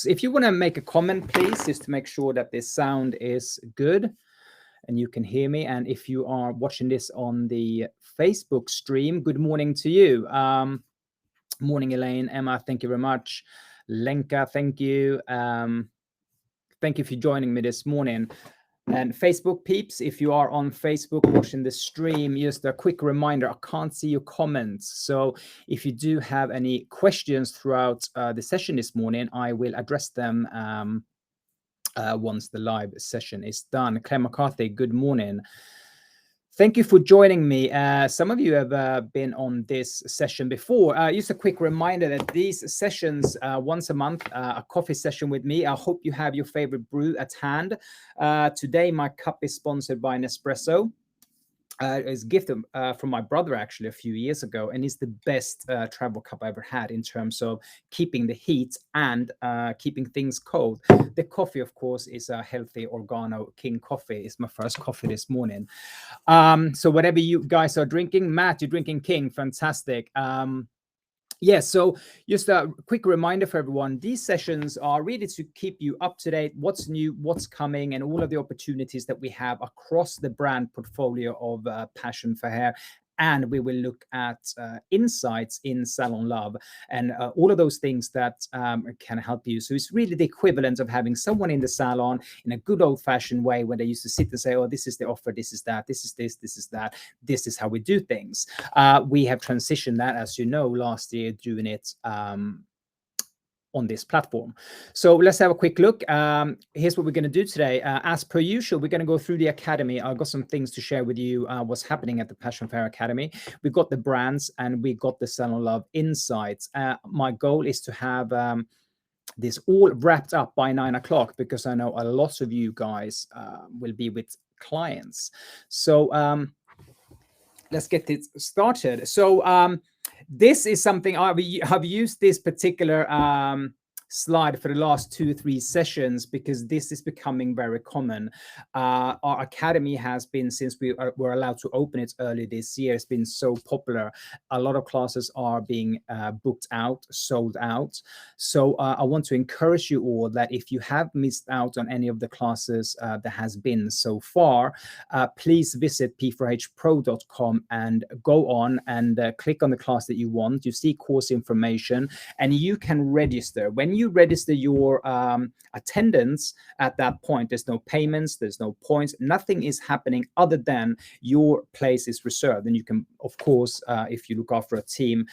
If you want to make a comment, please, just to make sure that this sound is good and you can hear me. And if you are watching this on the Facebook stream, good morning to you. Morning, Elaine, Emma, thank you very much. Lenka, thank you. Thank you for joining me this morning. And Facebook peeps, if you are on Facebook watching the stream, just a quick reminder, I can't see your comments. So if you do have any questions throughout the session this morning, I will address them once the live session is done. Claire McCarthy, good morning. Thank you for joining me. Some of you have been on this session before. Just a quick reminder that these sessions, once a month, a coffee session with me. I hope you have your favorite brew at hand. Today, my cup is sponsored by Nespresso. It's a gift from my brother actually a few years ago, and it's the best travel cup I ever had in terms of keeping the heat and keeping things cold. The coffee, of course, is a healthy Organo King coffee. It's my first coffee this morning. So whatever you guys are drinking, Matt, you're drinking King, fantastic. Yes, so just a quick reminder for everyone, these sessions are really to keep you up to date, what's new, what's coming, and all of the opportunities that we have across the brand portfolio of Passion for Hair. And we will look at insights in Salon Love and all of those things that can help you. So it's really the equivalent of having someone in the salon in a good old-fashioned way when they used to sit and say, oh, this is the offer, this is that, this is this, this is that, this is how we do things. We have transitioned that, as you know, last year, doing it on this platform. So let's have a quick look. Here's what we're going to do today. As per usual, we're going to go through the Academy. I've got some things to share with you, what's happening at the Passion Fair Academy. We've got the brands and we got the Salon Love insights. My goal is to have this all wrapped up by 9 o'clock because I know a lot of you guys will be with clients. So let's get it started. So this is something I've used this particular slide for the last 2 or 3 sessions because this is becoming very common. Our academy has been, since we were allowed to open it early this year, it's been so popular. A lot of classes are being booked out, sold out. So I want to encourage you all that if you have missed out on any of the classes that has been so far, please visit p4hpro.com and go on and click on the class that you want. You see course information and you can register. When you register your attendance at that point, there's no payments, there's no points, nothing is happening other than your place is reserved. And you can, of course, if you look after a team,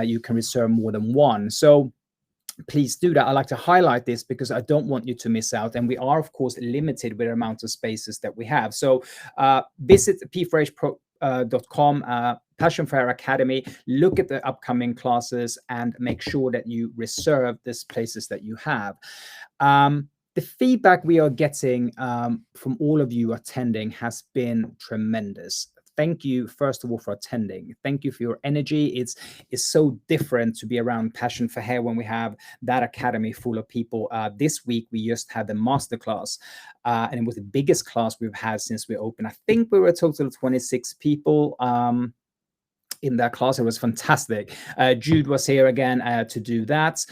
you can reserve more than one. So please do that. I like to highlight this because I don't want you to miss out. And we are, of course, limited with the amount of spaces that we have. So visit p4hpro.com, Passion Fair Academy, look at the upcoming classes and make sure that you reserve these places that you have. The feedback we are getting from all of you attending has been tremendous. Thank you, first of all, for attending. Thank you for your energy. It's so different to be around Passion for Hair when we have that academy full of people. This week, we just had the masterclass, and it was the biggest class we've had since we opened. I think we were a total of 26 people in that class. It was fantastic. Jude was here again to do that.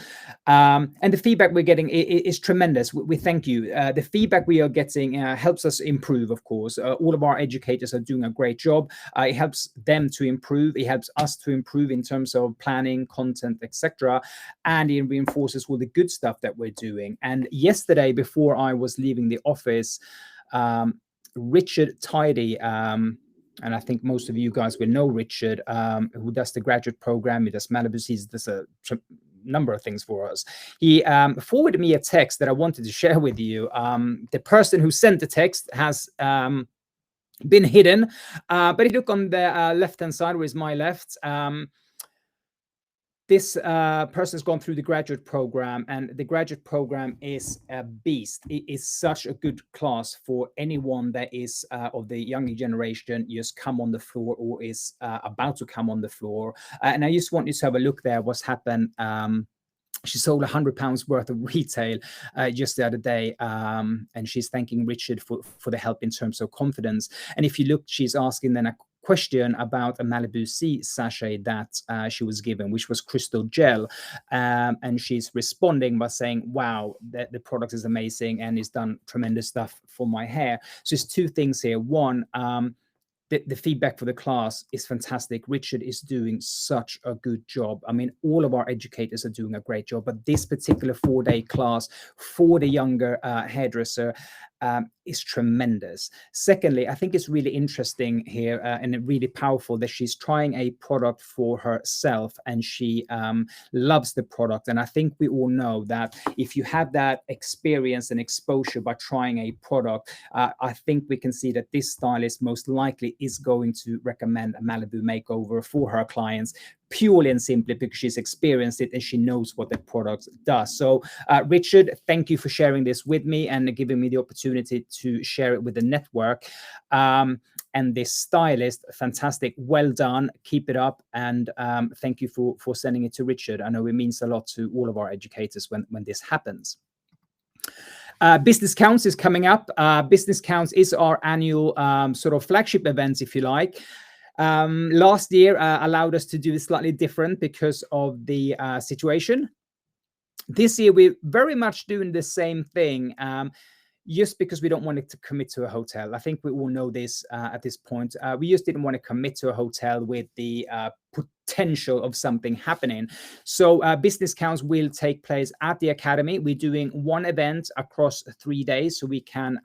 And the feedback we're getting is tremendous. We thank you. The feedback we are getting helps us improve, of course. All of our educators are doing a great job. It helps them to improve. It helps us to improve in terms of planning, content, etc. And it reinforces all the good stuff that we're doing. And yesterday, before I was leaving the office, Richard Tidy, and I think most of you guys will know Richard, who does the graduate program. He does Malibu. He does a number of things for us. He forwarded me a text that I wanted to share with you. The person who sent the text has been hidden, but if you look on the left-hand side, where is my left, this person has gone through the graduate program, and the graduate program is a beast. It is such a good class for anyone that is of the younger generation, just come on the floor or is about to come on the floor. And I just want you to have a look there, what's happened. She sold £100 worth of retail just the other day, and she's thanking Richard for the help in terms of confidence. And if you look, she's asking then a question about a Malibu Sea sachet that she was given, which was crystal gel. And she's responding by saying, wow, the product is amazing and it's done tremendous stuff for my hair. So there's two things here. One, the feedback for the class is fantastic. Richard is doing such a good job. I mean, all of our educators are doing a great job, but this particular 4-day class for the younger hairdresser is tremendous. Secondly, I think it's really interesting here and really powerful that she's trying a product for herself and she loves the product. And I think we all know that if you have that experience and exposure by trying a product, I think we can see that this stylist most likely is going to recommend a Malibu makeover for her clients, purely and simply because she's experienced it and she knows what the product does. So Richard, thank you for sharing this with me and giving me the opportunity to share it with the network. And this stylist, fantastic, well done, keep it up, and thank you for sending it to Richard. I know it means a lot to all of our educators when this happens. Business Counts is coming up. Business Counts is our annual sort of flagship event, if you like. Last year allowed us to do it slightly different because of the situation. This year we're very much doing the same thing, just because we don't want it to commit to a hotel. I think we all know this at this point. We just didn't want to commit to a hotel with the potential of something happening. So Business Counts will take place at the Academy. We're doing one event across 3 days so we can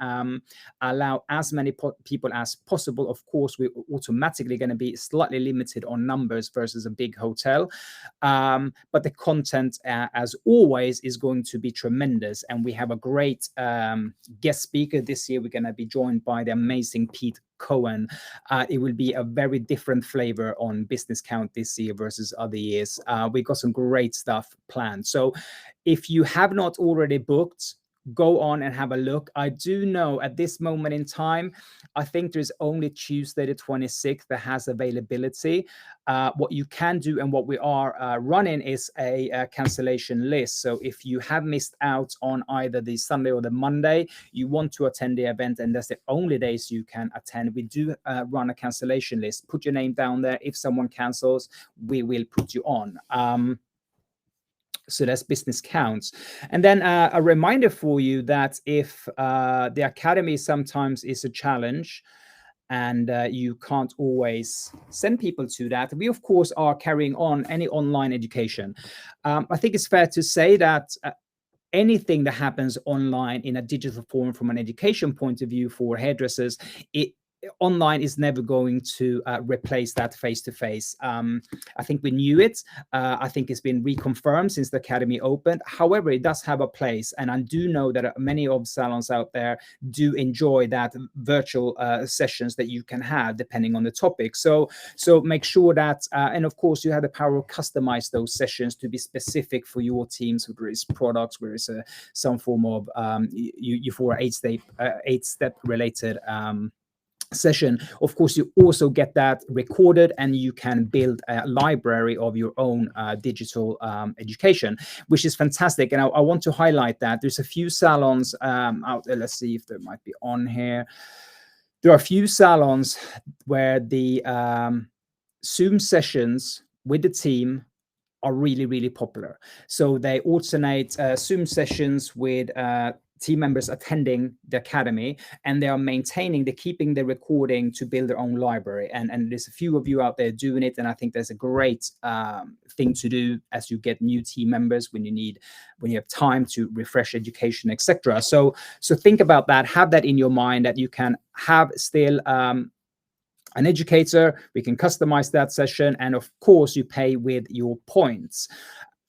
allow as many people as possible. Of course, we're automatically going to be slightly limited on numbers versus a big hotel. But the content, as always, is going to be tremendous. And we have a great guest speaker this year. We're going to be joined by the amazing Pete Cohen. It will be a very different flavor on Business Count this year versus other years. We've got some great stuff planned. So if you have not already booked, go on and have a look. I do know at this moment in time, I think there's only Tuesday the 26th that has availability. What you can do and what we are running is a cancellation list. So if you have missed out on either the Sunday or the Monday, you want to attend the event and that's the only days you can attend, we do run a cancellation list. Put your name down there. If someone cancels, we will put you on. So that's Business Counts. And then a reminder for you that if the Academy sometimes is a challenge and you can't always send people to that, we of course are carrying on any online education. I think it's fair to say that anything that happens online in a digital form from an education point of view for hairdressers, online is never going to replace that face-to-face. I think we knew it. I think it's been reconfirmed since the Academy opened. However, it does have a place. And I do know that many of salons out there do enjoy that virtual sessions that you can have depending on the topic. So make sure that, and of course, you have the power to customize those sessions to be specific for your teams, whether it's products, whether it's some form of you for 8-step related session. Of course, you also get that recorded and you can build a library of your own digital education, which is fantastic. And I want to highlight that there's a few salons out there. Let's see if there might be on here. There are a few salons where the Zoom sessions with the team are really, really popular. So they alternate Zoom sessions with team members attending the Academy, and they are keeping the recording to build their own library. And there's a few of you out there doing it, and I think there's a great thing to do as you get new team members when you have time to refresh education, etc. So think about that. Have that in your mind that you can have still an educator. We can customize that session, and of course, you pay with your points.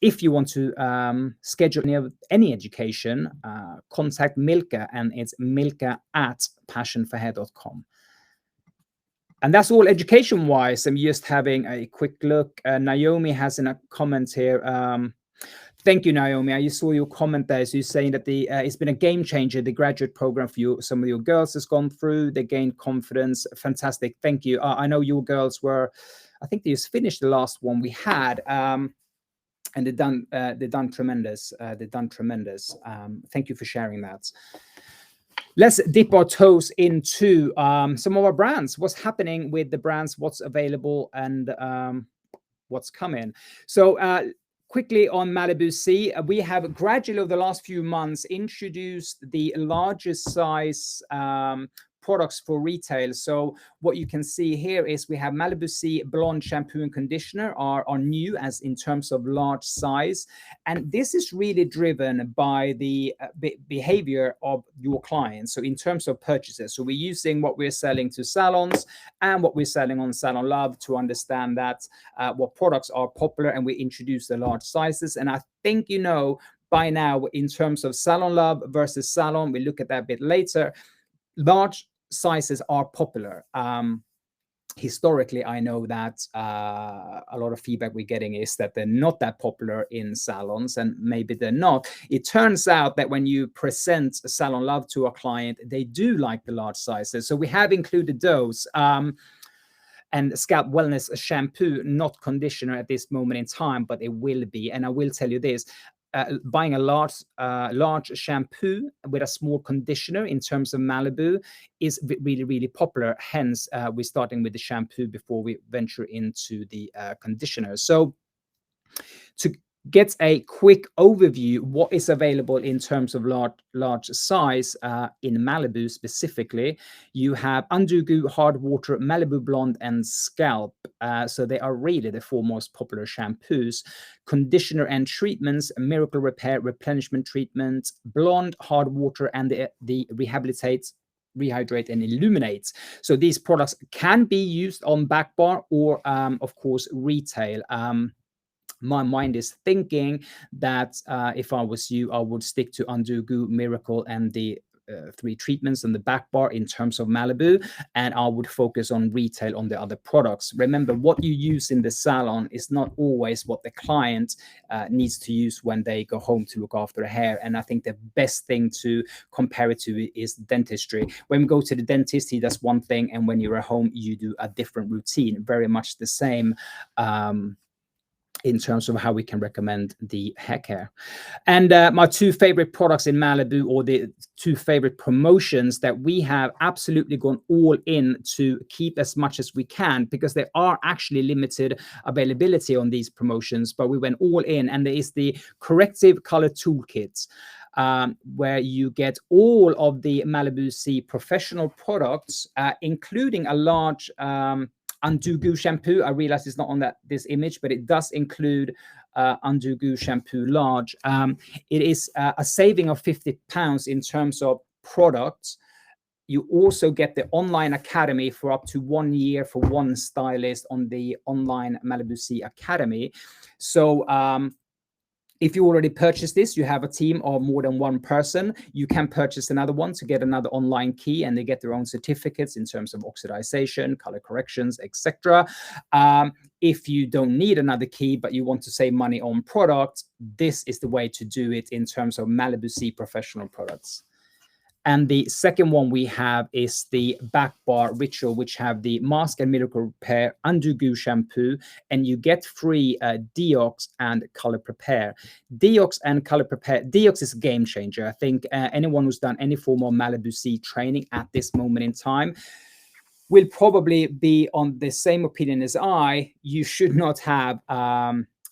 If you want to schedule any education, contact Milka, and it's milka@passionforhair.com. And that's all education-wise. I'm just having a quick look. Naomi has a comment here. Thank you, Naomi. I just saw your comment there. So you're saying that it's been a game changer. The graduate program for you, some of your girls has gone through. They gained confidence. Fantastic. Thank you. I know your girls were, I think they just finished the last one we had. And they've done tremendous. Thank you for sharing that. Let's dip our toes into some of our brands. What's happening with the brands? What's available and what's coming? So quickly on Malibu Sea, we have gradually over the last few months introduced the largest size products for retail. So what you can see here is we have Malibu Sea Blonde shampoo and conditioner are new as in terms of large size. And this is really driven by the behavior of your clients. So in terms of purchases, so we're using what we're selling to salons and what we're selling on Salon Love to understand that what products are popular, and we introduce the large sizes. And I think you know by now in terms of Salon Love versus Salon, we look at that a bit later, large sizes are popular. Historically, I know that a lot of feedback we're getting is that they're not that popular in salons, and maybe they're not. It turns out that when you present Salon Love to a client, they do like the large sizes. So we have included those. And scalp wellness shampoo, not conditioner at this moment in time, but it will be. And I will tell you this, buying a large shampoo with a small conditioner in terms of Malibu is really, really popular. Hence, we're starting with the shampoo before we venture into the conditioner. So to get a quick overview, what is available in terms of large size in Malibu specifically, you have Undo Goo, Hard Water, Malibu Blonde, and Scalp. So they are really the four most popular shampoos. Conditioner and treatments, Miracle Repair, Replenishment Treatment, Blonde, Hard Water, and the Rehabilitate, Rehydrate, and Illuminate. So these products can be used on back bar or, of course, retail. My mind is thinking that if I was you, I would stick to Undo Goo, Miracle, and the 3 treatments on the back bar in terms of Malibu, and I would focus on retail on the other products. Remember, what you use in the salon is not always what the client needs to use when they go home to look after their hair. And I think the best thing to compare it to is dentistry. When we go to the dentist, he does one thing, and when you're at home, you do a different routine. Very much the same in terms of how we can recommend the hair care. And my 2 favorite products in Malibu, or the 2 favorite promotions that we have absolutely gone all in to keep as much as we can, because there are actually limited availability on these promotions, but we went all in. And there is the Corrective Color Toolkits, where you get all of the Malibu Sea professional products, including a large Undo Goo shampoo. I realize it's not on this image, but it does include Undo Goo shampoo large. It is a saving of £50 in terms of products. You also get the online academy for up to 1 year for one stylist on the online Malibu Sea Academy. So if you already purchased this, you have a team of more than 1 person, you can purchase another one to get another online key, and they get their own certificates in terms of oxidization, color corrections, etc. If you don't need another key, but you want to save money on products, this is the way to do it in terms of Malibu Sea professional products. And the second one we have is the Back Bar Ritual, which have the Mask and Miracle Repair Undo Goo shampoo, and you get free Deox and Color Prepare. Deox and Color Prepare, Deox is a game changer. I think anyone who's done any form of Malibu Sea training at this moment in time will probably be on the same opinion as I. You should not have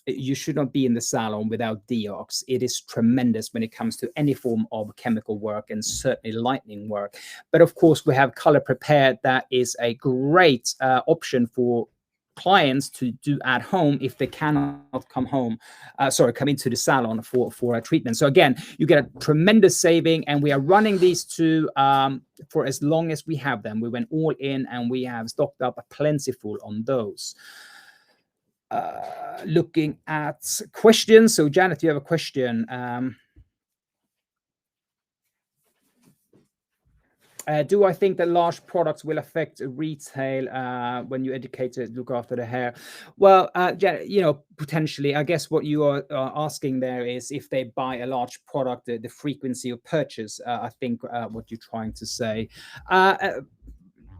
you should not be in the salon without Deox. It is tremendous when it comes to any form of chemical work, and certainly lightning work. But of course, we have Color Prepared. That is a great option for clients to do at home if they cannot come into the salon for a treatment. So again, you get a tremendous saving, and we are running these 2 for as long as we have them. We went all in, and we have stocked up a plentiful on those. Looking at questions. So Janet, you have a question. Do I think that large products will affect retail when you educate to look after the hair? Well, Janet, potentially. I guess what you are asking there is if they buy a large product, the frequency of purchase. I think what you're trying to say.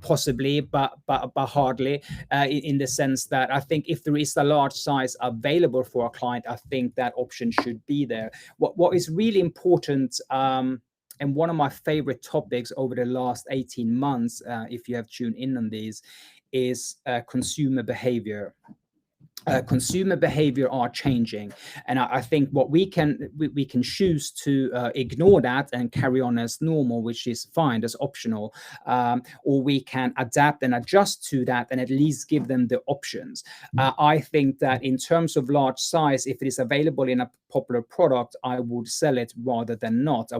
Possibly, but hardly, in the sense that I think if there is a large size available for a client, I think that option should be there. What is really important And one of my favorite topics over the last 18 months, if you have tuned in on these, is consumer behavior. Consumer behavior are changing, and I think what we can choose to ignore that and carry on as normal, which is fine, that's optional, or we can adapt and adjust to that and at least give them the options. I think that in terms of large size, if it is available in a popular product, I would sell it rather than not.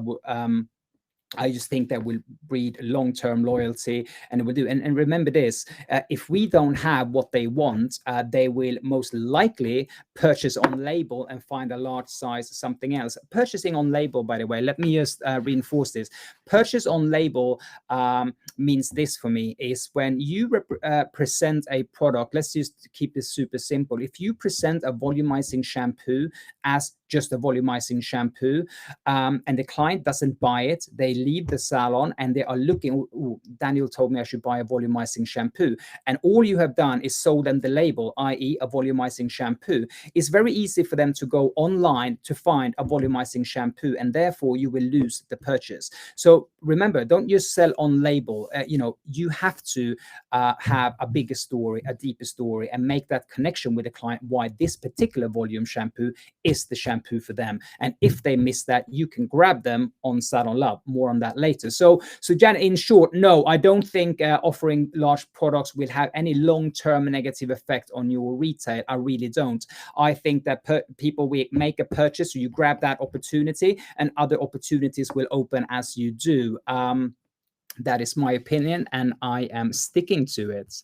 I just think that will breed long-term loyalty, and it will do. And remember this: if we don't have what they want, they will most likely purchase on label and find a large size something else. Purchasing on label, by the way, let me just reinforce this. Purchase on label means this for me is when you present a product. Let's just keep this super simple. If you present a volumizing shampoo as just a volumizing shampoo, and the client doesn't buy it, they leave the salon and they are looking, Daniel told me I should buy a volumizing shampoo. And all you have done is sold them the label, i.e. a volumizing shampoo. It's very easy for them to go online to find a volumizing shampoo, and therefore you will lose the purchase. So remember, don't just sell on label. You have to have a bigger story, a deeper story, and make that connection with the client why this particular volume shampoo is the shampoo for them. And if they miss that, you can grab them on Salon Love. More on that later. So Janet, in short, no, I don't think offering large products will have any long-term negative effect on your retail. I really don't. I think that people will make a purchase, so you grab that opportunity, and other opportunities will open as you do. That is my opinion, and I am sticking to it.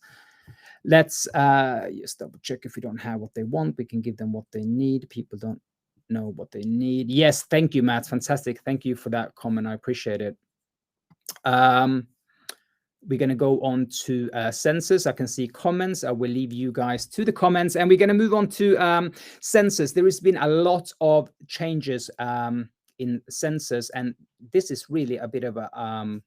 Let's just double check if we don't have what they want. We can give them what they need. People don't know what they need. Yes, thank you, Matt. Fantastic. Thank you for that comment. I appreciate it. We're going to go on to sensors. I can see comments. I will leave you guys to the comments, and we're going to move on to sensors. There has been a lot of changes in sensors, and this is really a bit of a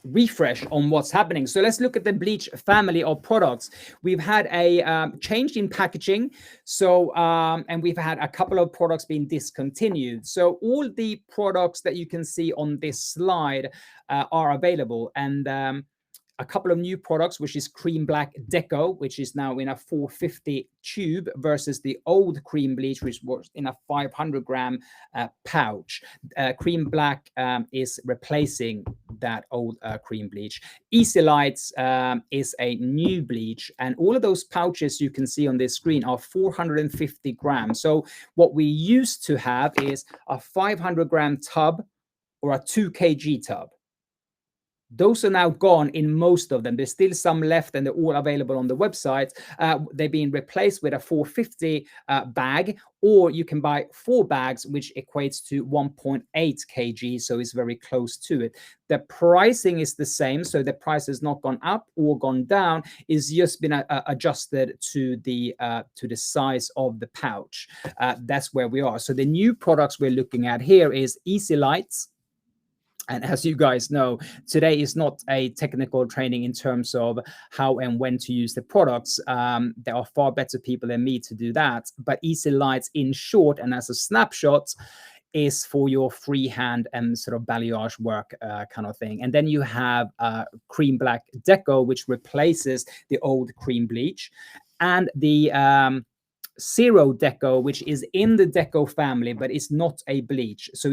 refresh on what's happening. So let's look at the bleach family of products. We've had a change in packaging. So and we've had a couple of products being discontinued. So all the products that you can see on this slide are available, and a couple of new products, which is Cream Black Deco, which is now in a 450 tube versus the old cream bleach, which was in a 500 gram pouch. Cream Black is replacing that old cream bleach. Easy Lights is a new bleach, and all of those pouches you can see on this screen are 450 grams. So what we used to have is a 500 gram tub or a 2 kg tub. Those are now gone in most of them. There's still some left, and they're all available on the website. They're being replaced with a 450 bag, or you can buy 4 bags, which equates to 1.8 kg, so it's very close to it. The pricing is the same, so the price has not gone up or gone down. It's just been adjusted to the size of the pouch. That's where we are. So the new products we're looking at here is Easy Lights. And as you guys know, today is not a technical training in terms of how and when to use the products. There are far better people than me to do that. But Easy Lights, in short, and as a snapshot, is for your freehand and sort of balayage work kind of thing. And then you have Cream Black Deco, which replaces the old cream bleach, and the Zero Deco, which is in the Deco family, but it's not a bleach. So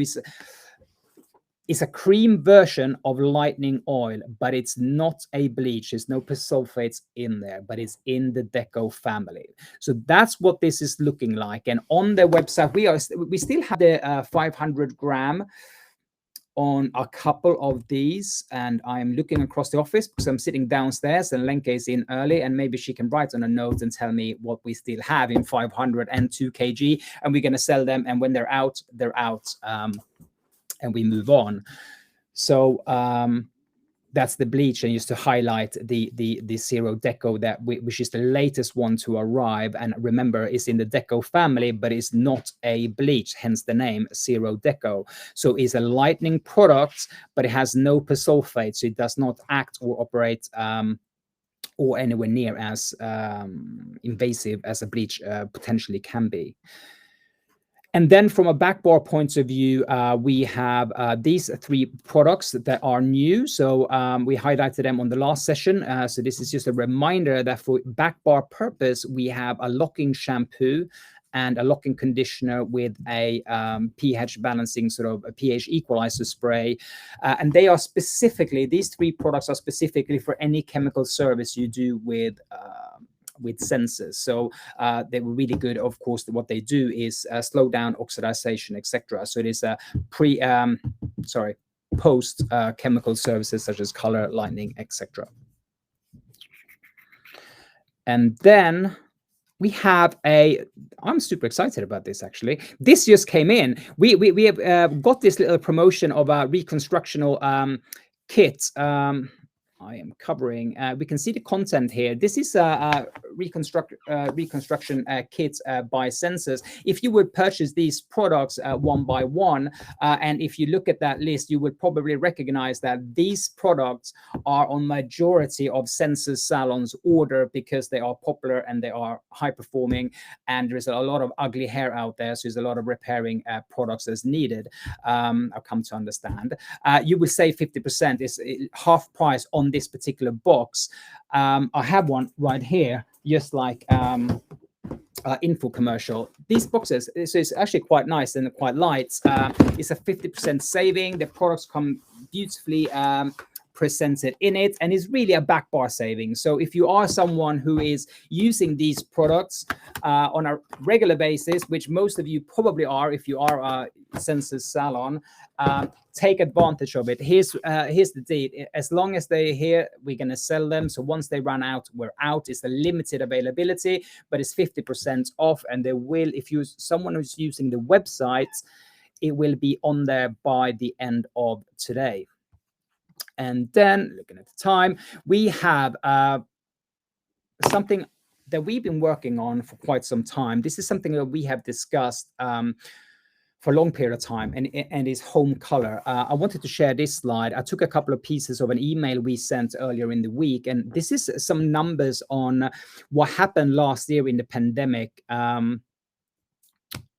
it's a cream version of lightening oil, but it's not a bleach. There's no persulfates in there, but it's in the Deco family. So that's what this is looking like. And on the website, we still have the 500 gram on a couple of these, and I'm looking across the office because I'm sitting downstairs and Lenke is in early, and maybe she can write on a note and tell me what we still have in 500 and 2 kg, and we're going to sell them, and when they're out, they're out. And we move on. So that's the bleach, and just to highlight the Zero Deco which is the latest one to arrive, and remember, it's in the Deco family, but it's not a bleach, hence the name Zero Deco. So it's a lightening product, but it has no persulfate, so it does not act or operate or anywhere near as invasive as a bleach potentially can be. And then from a back bar point of view, we have these 3 products that are new. So we highlighted them on the last session. So this is just a reminder that for back bar purpose, we have a locking shampoo and a locking conditioner with a pH balancing, sort of a pH equalizer spray. And they are specifically, these 3 products are specifically for any chemical service you do with sensors. So they were really good. Of course, what they do is slow down oxidization, etc. So it is a post chemical services such as color, lighting, etc. And then we have I'm super excited about this, actually. This just came in. We have got this little promotion of a reconstructional kit. I am covering. We can see the content here. This is a reconstruction kit by Sensors. If you would purchase these products one by one, and if you look at that list, you would probably recognize that these products are on majority of Sensors salons order because they are popular and they are high performing, and there's a lot of ugly hair out there, so there's a lot of repairing products as needed. I've come to understand. You will save 50%, is half price on this particular box. I have one right here, just like info commercial. These boxes, so it's actually quite nice and quite light. It's a 50% saving. The products come beautifully presented in it, and it's really a back bar saving. So if you are someone who is using these products on a regular basis, which most of you probably are if you are a Sensors salon, take advantage of it. Here's the deal. As long as they're here, we're going to sell them. So once they run out, we're out. It's a limited availability, but it's 50% off, and they will, if you're someone who's using the website, it will be on there by the end of today. And then, looking at the time, we have something that we've been working on for quite some time. This is something that we have discussed for a long period of time, and is home color. I wanted to share this slide. I took a couple of pieces of an email we sent earlier in the week, and this is some numbers on what happened last year in the pandemic. And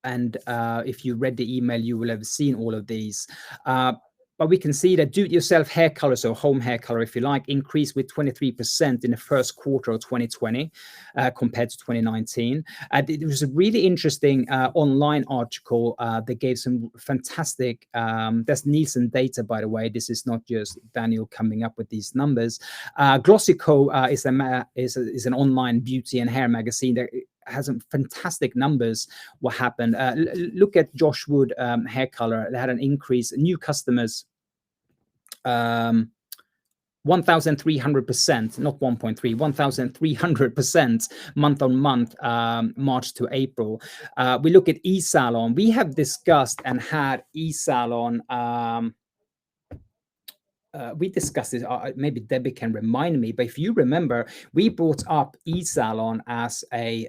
if you read the email, you will have seen all of these. But we can see that do-it-yourself hair color, so home hair color, if you like, increased with 23% in the first quarter of 2020 compared to 2019. There was a really interesting online article that gave some fantastic, that's Nielsen data, by the way. This is not just Daniel coming up with these numbers. Glossico is an online beauty and hair magazine that has some fantastic numbers. What happened? Look at Josh Wood hair color. They had an increase. New customers, 1,300%, not 1.3, 1,300% month on month, March to April. We look at eSalon. We have discussed and had eSalon. We discussed this, maybe Debbie can remind me, but if you remember, we brought up eSalon as a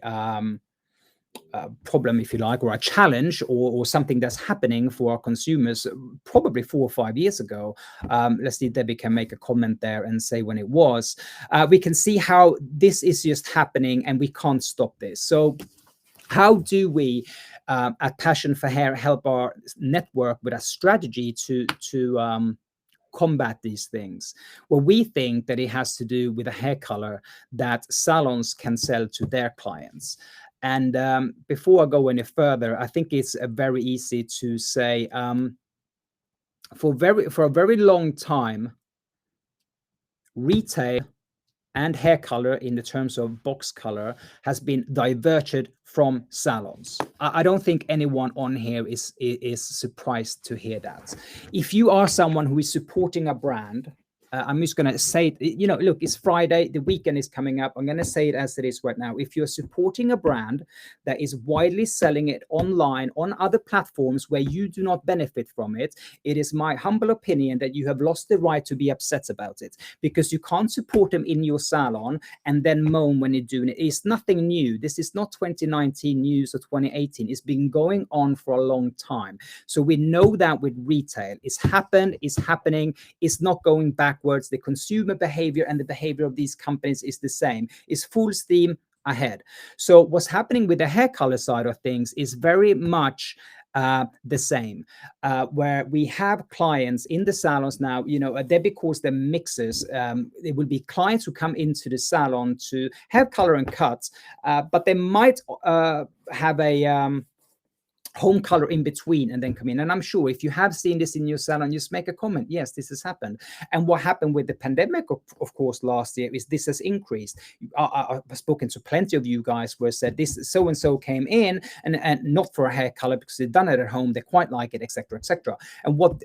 problem, if you like, or a challenge, or something that's happening for our consumers probably 4 or 5 years ago. Let's see, Debbie can make a comment there and say when it was. We can see how this is just happening and we can't stop this. So how do we, at Passion for Hair, help our network with a strategy to combat these things? Well, we think that it has to do with a hair color that salons can sell to their clients. And before I go any further, I think it's very easy to say, for a very long time, retail and hair color, in the terms of box color, has been diverted from salons. I don't think anyone on here is surprised to hear that. If you are someone who is supporting a brand, I'm just going to say it, you know, look, it's Friday, the weekend is coming up. I'm going to say it as it is right now. If you're supporting a brand that is widely selling it online on other platforms where you do not benefit from it, it is my humble opinion that you have lost the right to be upset about it, because you can't support them in your salon and then moan when you're doing it. It's nothing new. This is not 2019 news or 2018. It's been going on for a long time. So we know that with retail, it's happened, it's happening, it's not going backwards. The consumer behavior and the behavior of these companies is the same. It's full steam ahead. So what's happening with the hair color side of things is very much the same, where we have clients in the salons now, Debbie calls them mixers. It will be clients who come into the salon to have color and cuts, but they might have a home color in between and then come in. And I'm sure if you have seen this in your salon, just make a comment. Yes, this has happened. And what happened with the pandemic, of course, last year is this has increased. I've spoken to plenty of you guys where said this so-and-so came in and not for a hair color because they've done it at home. They quite like it, etc., etc. And what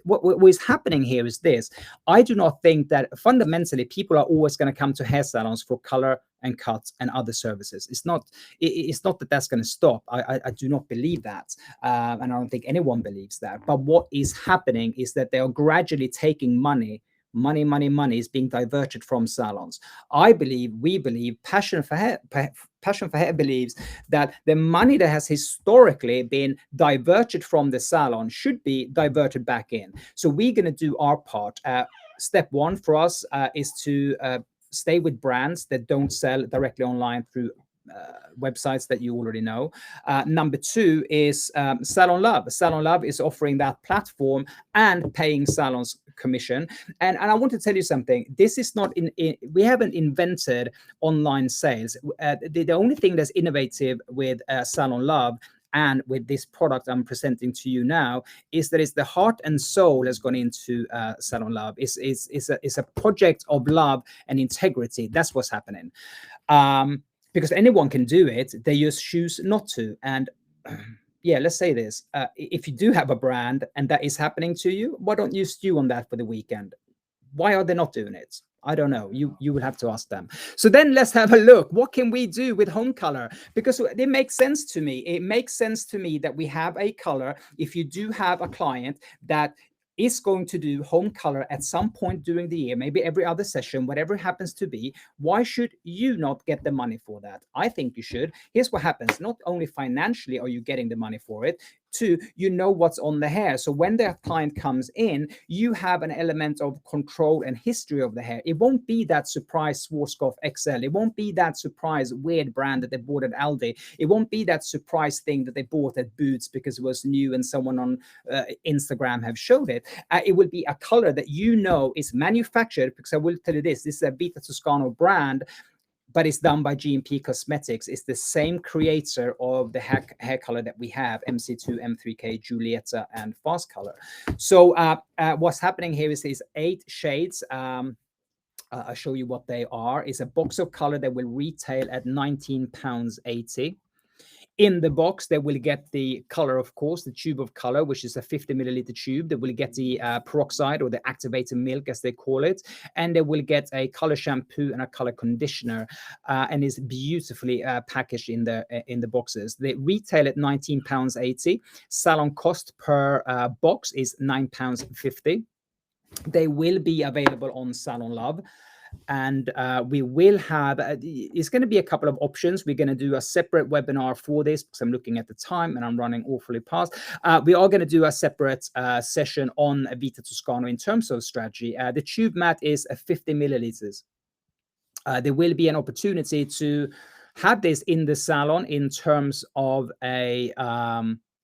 is happening here is this. I do not think that fundamentally people are always going to come to hair salons for color and cuts and other services. It's not that that's going to stop. I do not believe that. And I don't think anyone believes that. But what is happening is that they are gradually taking money is being diverted from salons. We believe, Passion for Hair believes that the money that has historically been diverted from the salon should be diverted back in. So we're going to do our part. Step one for us is to stay with brands that don't sell directly online through websites that you already know. Number two is Salon Love. Salon Love is offering that platform and paying salons commission. And I want to tell you something. This is not we haven't invented online sales. The only thing that's innovative with Salon Love and with this product I'm presenting to you now is that it's the heart and soul has gone into Salon Love. It's a project of love and integrity. That's what's happening. Because anyone can do it, they just choose not to. And yeah, let's say this. If you do have a brand and that is happening to you, why don't you stew on that for the weekend? Why are they not doing it? I don't know. You will have to ask them. So then let's have a look. What can we do with home color? Because it makes sense to me. It makes sense to me that we have a color. If you do have a client that is going to do home color at some point during the year, maybe every other session, whatever it happens to be, why should you not get the money for that? I think you should. Here's what happens. Not only financially are you getting the money for it, two, you know what's on the hair. So when the client comes in, you have an element of control and history of the hair. It won't be that surprise Schwarzkopf XL. It won't be that surprise weird brand that they bought at Aldi. It won't be that surprise thing that they bought at Boots because it was new and someone on Instagram have showed it. It will be a color that you know is manufactured, because I will tell you this is a Vita Toscano brand, but it's done by G&P Cosmetics. It's the same creator of the hair color that we have, MC2, M3K, Julieta, and Fast Color. So what's happening here is these 8 shades. I'll show you what they are. It's a box of color that will retail at £19.80. In the box, they will get the color, of course, the tube of color, which is a 50 milliliter tube. They will get the peroxide or the activated milk, as they call it. And they will get a color shampoo and a color conditioner, and is beautifully packaged in the boxes. They retail at £19.80. Salon cost per box is £9.50. They will be available on Salon Love. And we will have, it's going to be a couple of options. We're going to do a separate webinar for this because I'm looking at the time and I'm running awfully past. We are going to do a separate session on Vita Toscano in terms of strategy. The tube mat is 50 milliliters. There will be an opportunity to have this in the salon in terms of a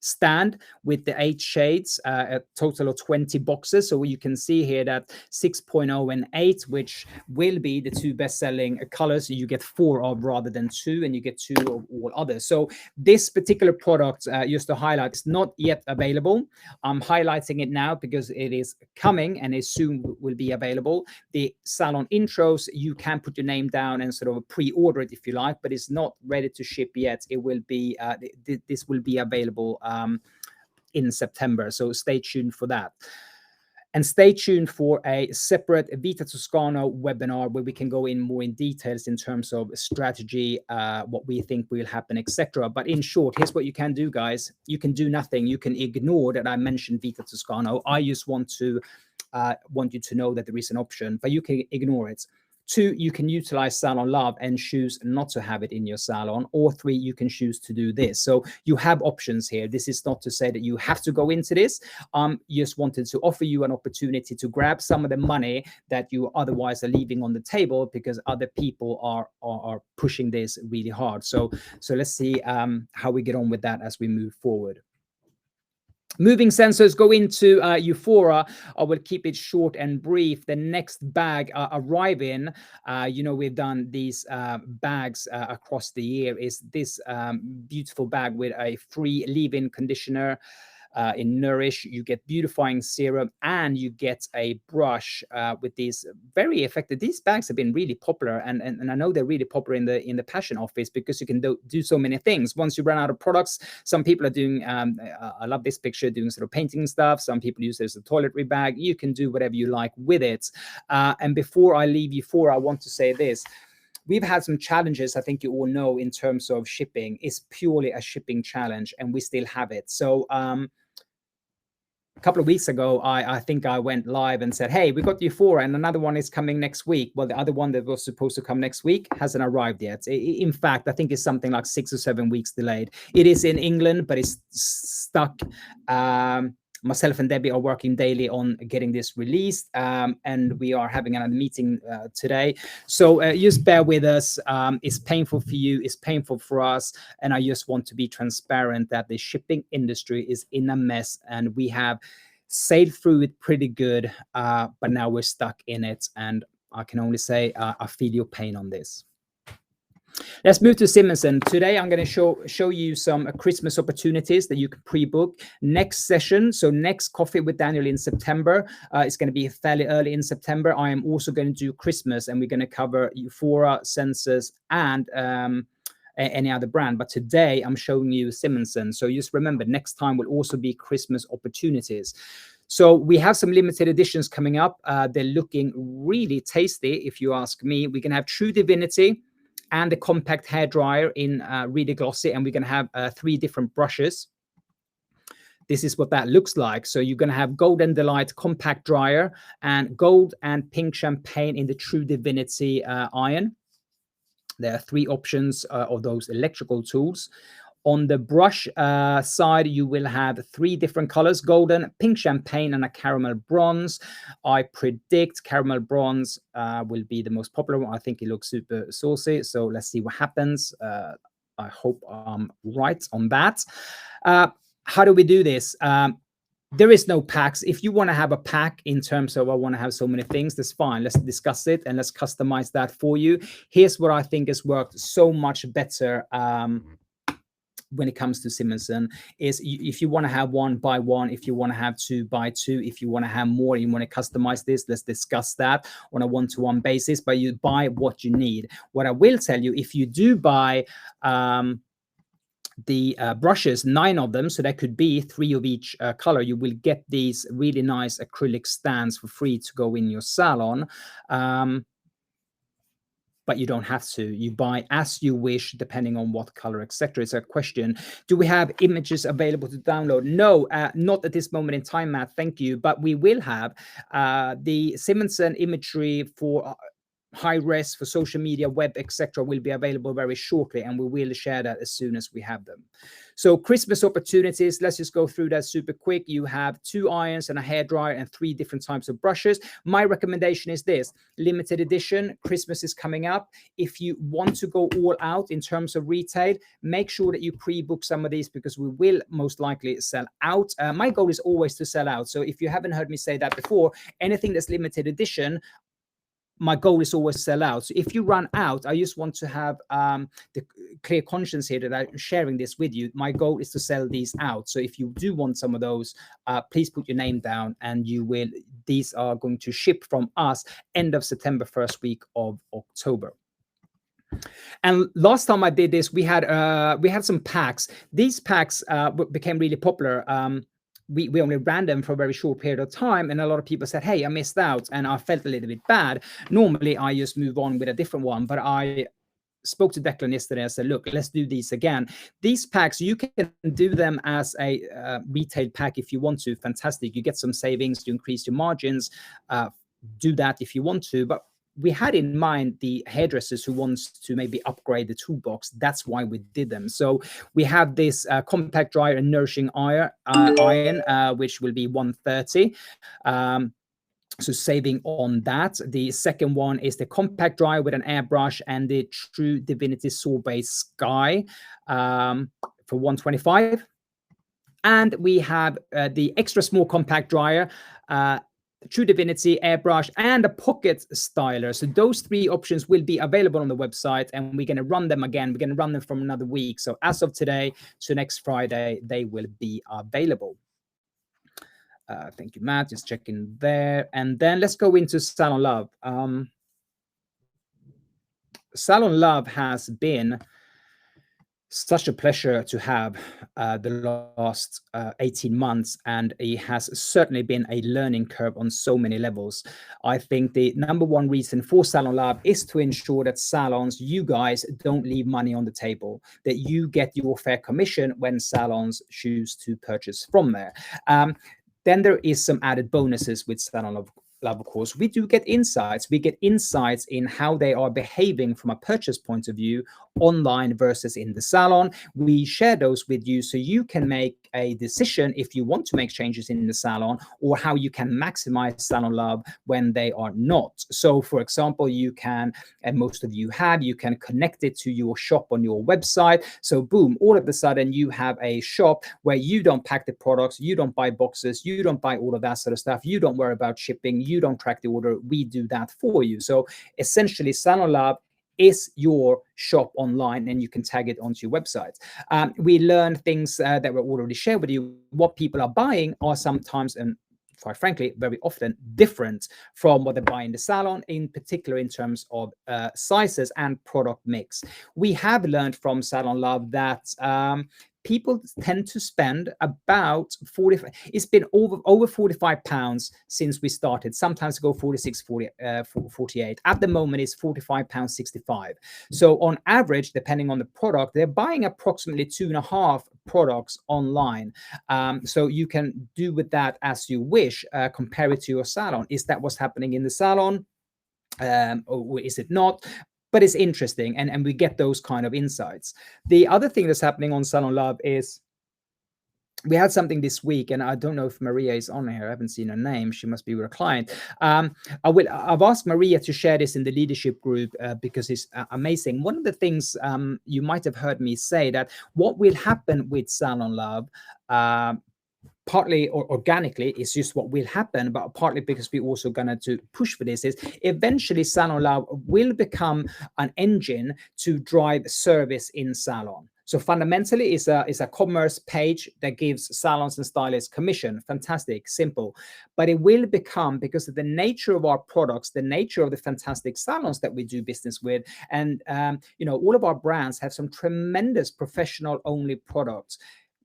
stand with the 8 shades, a total of 20 boxes. So you can see here that 6.0 and 8, which will be the 2 best-selling colors, you get 4 of rather than 2, and you get 2 of all others. So this particular product, just to highlight, is not yet available. I'm highlighting it now because it is coming and it soon will be available. The salon intros, you can put your name down and sort of pre-order it if you like, but it's not ready to ship yet. It will be this will be available in September, so stay tuned for that. And stay tuned for a separate Vita Toscano webinar where we can go in more in details in terms of strategy, what we think will happen, etc. But in short, here's what you can do, guys. You can do nothing. You can ignore that I mentioned Vita Toscano. I just want you to know that there is an option, but you can ignore it. 2, you can utilize Salon Love and choose not to have it in your salon. Or 3, you can choose to do this. So you have options here. This is not to say that you have to go into this. Just wanted to offer you an opportunity to grab some of the money that you otherwise are leaving on the table because other people are pushing this really hard. So let's see how we get on with that as we move forward. Moving sensors go into Euphora. I will keep it short and brief. The next bag arriving, we've done these bags across the year, is this beautiful bag with a free leave-in conditioner. In Nourish, you get beautifying serum, and you get a brush with these very effective. These bags have been really popular, and I know they're really popular in the Passion office because you can do so many things. Once you run out of products, some people are doing. I love this picture, doing sort of painting stuff. Some people use it as a toiletry bag. You can do whatever you like with it. And before I leave you for, I want to say this. We've had some challenges, I think you all know, in terms of shipping. It's purely a shipping challenge, and we still have it. So a couple of weeks ago, I think I went live and said, hey, we got Euphora, and another one is coming next week. Well, the other one that was supposed to come next week hasn't arrived yet. In fact, I think it's something like 6 or 7 weeks delayed. It is in England, but it's stuck. Myself and Debbie are working daily on getting this released, and we are having another meeting today. So just bear with us. It's painful for you. It's painful for us. And I just want to be transparent that the shipping industry is in a mess, and we have sailed through it pretty good, but now we're stuck in it. And I can only say I feel your pain on this. Let's move to Simonson. Today, I'm going to show you some Christmas opportunities that you can pre-book. Next session, so next Coffee with Daniel in September, it's going to be fairly early in September. I am also going to do Christmas, and we're going to cover Euphora, Sensors, and any other brand. But today, I'm showing you Simonson. So just remember, next time will also be Christmas opportunities. So we have some limited editions coming up. They're looking really tasty, if you ask me. We're going to have True Divinity and the compact hair dryer in really glossy, and we're going to have 3 different brushes. This is what that looks like. So you're going to have Golden Delight compact dryer and gold and pink champagne in the True Divinity iron. There are 3 options of those electrical tools. On the brush side, you will have 3 different colors: golden, pink champagne, and a caramel bronze. I predict caramel bronze will be the most popular one. I think it looks super saucy. So let's see what happens. I hope I'm right on that. How do we do this? There is no packs. If you want to have a pack in terms of I want to have so many things, that's fine. Let's discuss it and let's customize that for you. Here's what I think has worked so much better when it comes to Simonson is if you want to have 1, buy 1. If you want to have 2, buy 2. If you want to have more, you want to customize this, let's discuss that on a one-to-one basis, but you buy what you need. What I will tell you, if you do buy the brushes, 9 of them, so that could be 3 of each color, you will get these really nice acrylic stands for free to go in your salon. But you don't have to. You buy as you wish, depending on what color, etc. It's a question. Do we have images available to download? No, not at this moment in time, Matt. Thank you. But we will have the Simonson imagery for high res for social media, web, etc. will be available very shortly, and we will share that as soon as we have them. So Christmas opportunities, let's just go through that super quick. You have 2 irons and a hairdryer and 3 different types of brushes. My recommendation is this: limited edition. Christmas is coming up. If you want to go all out in terms of retail, make sure that you pre-book some of these because we will most likely sell out. My goal is always to sell out. So if you haven't heard me say that before, anything that's limited edition, my goal is always sell out. So if you run out, I just want to have the clear conscience here that I'm sharing this with you. My goal is to sell these out. So if you do want some of those, please put your name down, and you will. These are going to ship from us end of September, first week of October. And last time I did this, we had some packs. These packs became really popular. We only ran them for a very short period of time, and a lot of people said, hey, I missed out, and I felt a little bit bad. Normally, I just move on with a different one, but I spoke to Declan yesterday and said, look, let's do these again. These packs, you can do them as a retail pack if you want to. Fantastic. You get some savings to increase your margins. Do that if you want to, but we had in mind the hairdressers who wants to maybe upgrade the toolbox. That's why we did them. So we have this compact dryer and nourishing iron, which will be 130. So saving on that. The second one is the compact dryer with an airbrush and the True Divinity Sorbet Sky for 125. And we have the extra small compact dryer, True Divinity airbrush, and a pocket styler. So those 3 options will be available on the website, and we're going to run them again. We're going to run them from another week. So as of today to next Friday, they will be available. Thank you, Matt. Just checking there. And then let's go into Salon Love. Salon Love has been such a pleasure to have the last 18 months, and it has certainly been a learning curve on so many levels. I think the number one reason for Salon Lab is to ensure that salons, you guys, don't leave money on the table, that you get your fair commission when salons choose to purchase from there. Then there is some added bonuses with Salon Love, of course. We do get insights. We get insights in how they are behaving from a purchase point of view online versus in the salon. We share those with you so you can make a decision if you want to make changes in the salon, or how you can maximize Salon Love when they are not. So for example, you can, and most of you have, you can connect it to your shop on your website. So boom, all of a sudden you have a shop where you don't pack the products, you don't buy boxes, you don't buy all of that sort of stuff, you don't worry about shipping, you don't track the order, we do that for you. So essentially Salon Lab is your shop online, and you can tag it onto your website. We learned things that were already shared with you. What people are buying are sometimes, and quite frankly, very often different from what they buy in the salon, in particular in terms of sizes and product mix. We have learned from Salon Love that people tend to spend about 40. It's been over 45 pounds since we started. Sometimes go 46, 48. At the moment, it's 45 pounds 65. So on average, depending on the product, they're buying approximately 2.5 products online. So you can do with that as you wish. Compare it to your salon. Is that what's happening in the salon? Or is it not? But it's interesting, and we get those kind of insights. The other thing that's happening on Salon Love is we had something this week, and I don't know if Maria is on here. I haven't seen her name. She must be with a client. I've asked Maria to share this in the leadership group because it's amazing. One of the things you might have heard me say, that what will happen with Salon Love, partly or organically, it's just what will happen, but partly because we're also going to push for this, is eventually Salon Lab will become an engine to drive service in salon. So fundamentally, it's a commerce page that gives salons and stylists commission. Fantastic, simple. But it will become, because of the nature of our products, the nature of the fantastic salons that we do business with, and all of our brands have some tremendous professional-only products.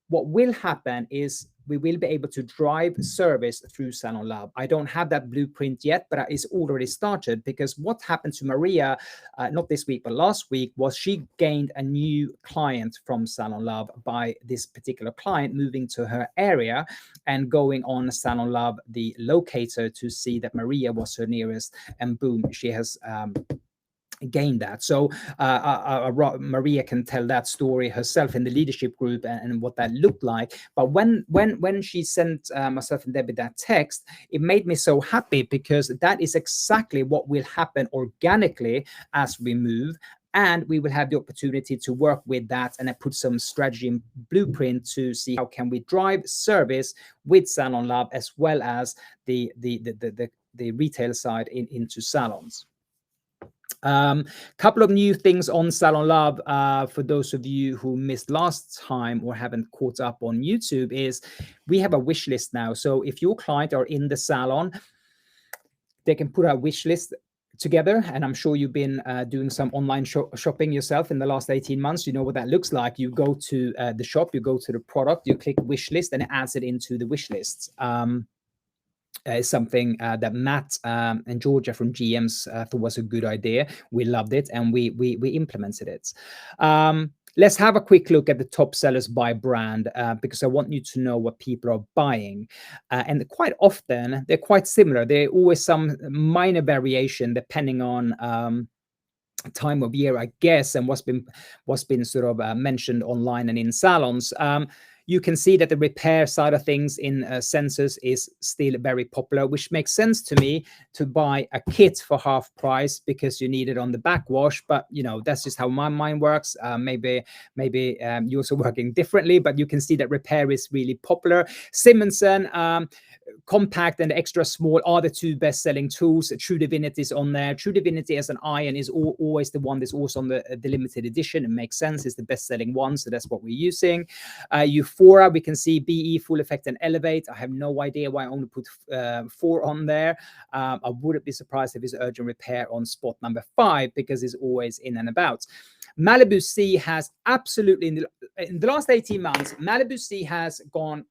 What will happen is we will be able to drive service through Salon Lab. I don't have that blueprint yet, but it's already started, because what happened to Maria, not this week, but last week, was she gained a new client from Salon Lab by this particular client moving to her area and going on Salon Lab, the locator, to see that Maria was her nearest, and boom, she has gain that. So Maria can tell that story herself in the leadership group and what that looked like. But when she sent myself and Debbie that text, it made me so happy, because that is exactly what will happen organically as we move. And we will have the opportunity to work with that and put some strategy and blueprint to see how can we drive service with Salon Lab, as well as the retail side into salons. Couple of new things on Salon Lab for those of you who missed last time or haven't caught up on YouTube, is we have a wish list now. So if your client are in the salon, they can put a wish list together, and I'm sure you've been doing some online shopping yourself in the last 18 months. You know what that looks like. You go to the shop, you go to the product, you click wish list, and it adds it into the wish lists. Is something that Matt and Georgia from GMs thought was a good idea. We loved it, and we implemented it. Let's have a quick look at the top sellers by brand, because I want you to know what people are buying. And quite often, they're quite similar. There's always some minor variation depending on time of year, I guess, and what's been sort of mentioned online and in salons. You can see that the repair side of things in sensors is still very popular, which makes sense to me to buy a kit for half price because you need it on the backwash. But you know, that's just how my mind works. Maybe you're also working differently, but you can see that repair is really popular. Simonson, compact and extra small are the two best-selling tools. True Divinity is on there. True Divinity as an iron is always the one that's also on the limited edition. It makes sense. It's the best-selling one, so that's what we're using. Euphora, we can see BE, Full Effect, and Elevate. I have no idea why I only put 4 on there. I wouldn't be surprised if it's urgent repair on spot number 5 because it's always in and about. Malibu C has absolutely, in the last 18 months, Malibu C has gone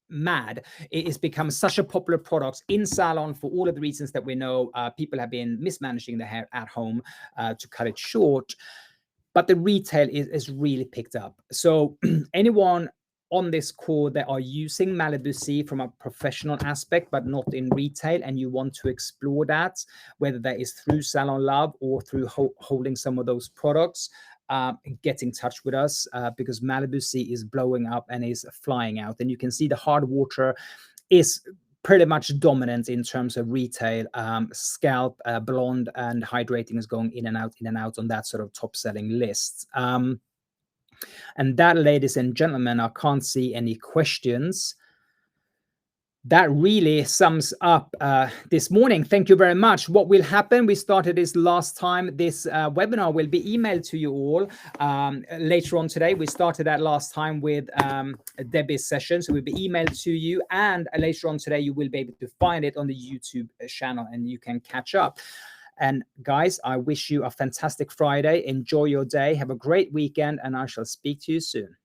mad. It has become such a popular product in salon for all of the reasons that we know. People have been mismanaging their hair at home to cut it short, but the retail is really picked up. So anyone on this call that are using Malibu C from a professional aspect, but not in retail, and you want to explore that, whether that is through Salon Love or through holding some of those products, get in touch with us because Malibu C is blowing up and is flying out. And you can see the hard water is pretty much dominant in terms of retail. Scalp, blonde, and hydrating is going in and out on that sort of top selling list. And that, ladies and gentlemen, I can't see any questions. That really sums up this morning. Thank you very much. What will happen? We started this last time. This webinar will be emailed to you all later on today. We started that last time with Debbie's session, so it will be emailed to you. And later on today, you will be able to find it on the YouTube channel, and you can catch up. And guys, I wish you a fantastic Friday. Enjoy your day. Have a great weekend, and I shall speak to you soon.